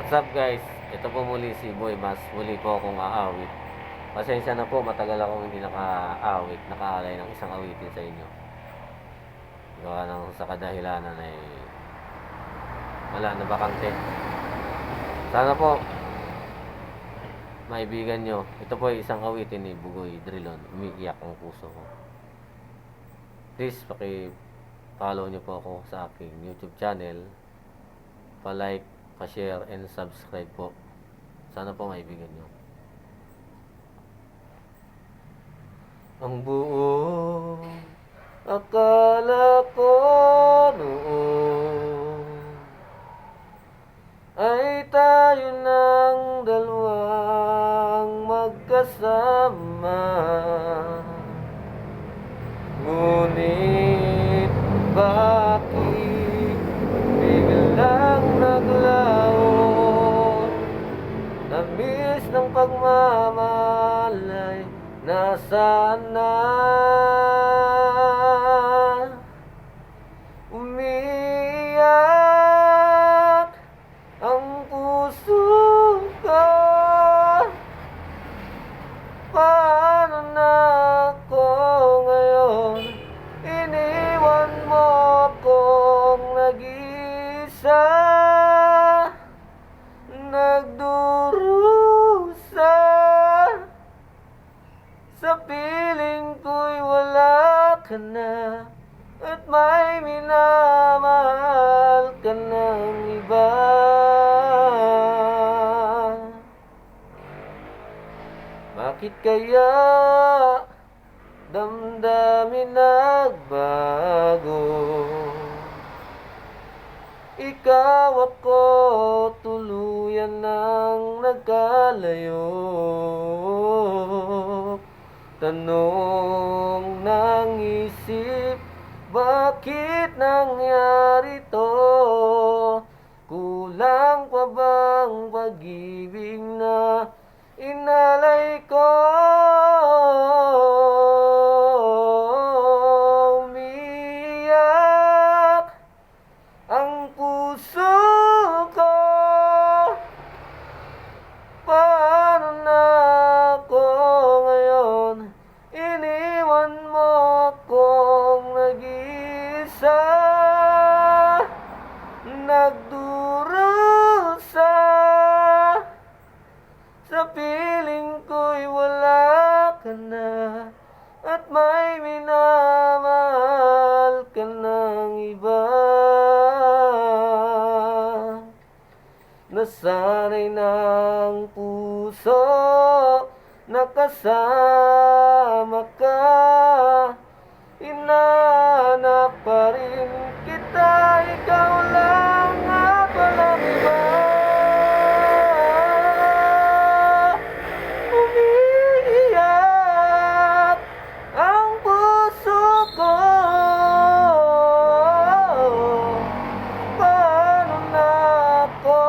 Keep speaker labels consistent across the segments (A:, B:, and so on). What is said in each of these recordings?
A: What's up guys? Ito po muli si Boy Mas. Muli po akong aawit. Pasensya na po, matagal akong hindi naka-aawit, nakaalay ng isang awitin sa inyo. Gawa ng sa kadahilanan ay wala na bakante. Sana po maibigan nyo. Ito po ay isang awitin ni Bugoy Drilon. Umiiyak ang puso ko. Please paki-follow nyo po ako sa aking YouTube channel. Pa-like, pa-share, and subscribe po. Sana po maibigan nyo. Ang buong akala ko noon ay tayo ng dalawang magkasama. Ngunit bakit biglang naglaon? Tamis ng pagmamalay, nasaan na? Umiyak ang puso ko. Paano na ako ngayon? Iniwan mo akong nag-iisa, nagdurusa. Sa piling ko'y wala ka na, at may minamahal ka ng iba. Bakit kaya damdamin nagbago? Ikaw ako tuluyan ng nagkalayo. Tanong ng isip, bakit nangyari to? Kulang pa bang pag-ibig na inalay ko? Umiyak ang puso ko. Paano na ako ngayon? Iniwan mo akong nag-iisa, nagdurusa. Sa piling ko'y wala ka na, at may minamahal ka ng iba. Nasanay ng puso, nakasama ka. Hinahanap pa rin kita, ikaw lang at walang iba. Umiiyak ang puso ko. Paano na ako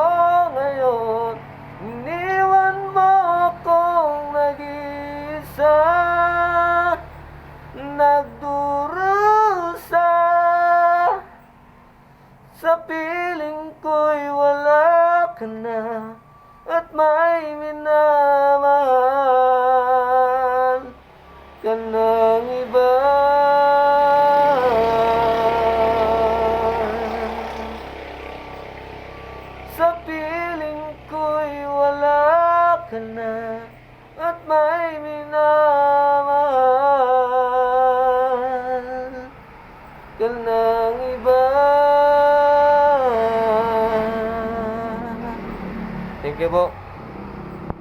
A: ngayon? Iniwan mo akong nag-iisa, nagdurusa. Sa piling ko'y wala ka na, at may minamahal ka ng iba. Sa piling ko'y wala ka na, at may minamahal ka ng iba. Thank you po.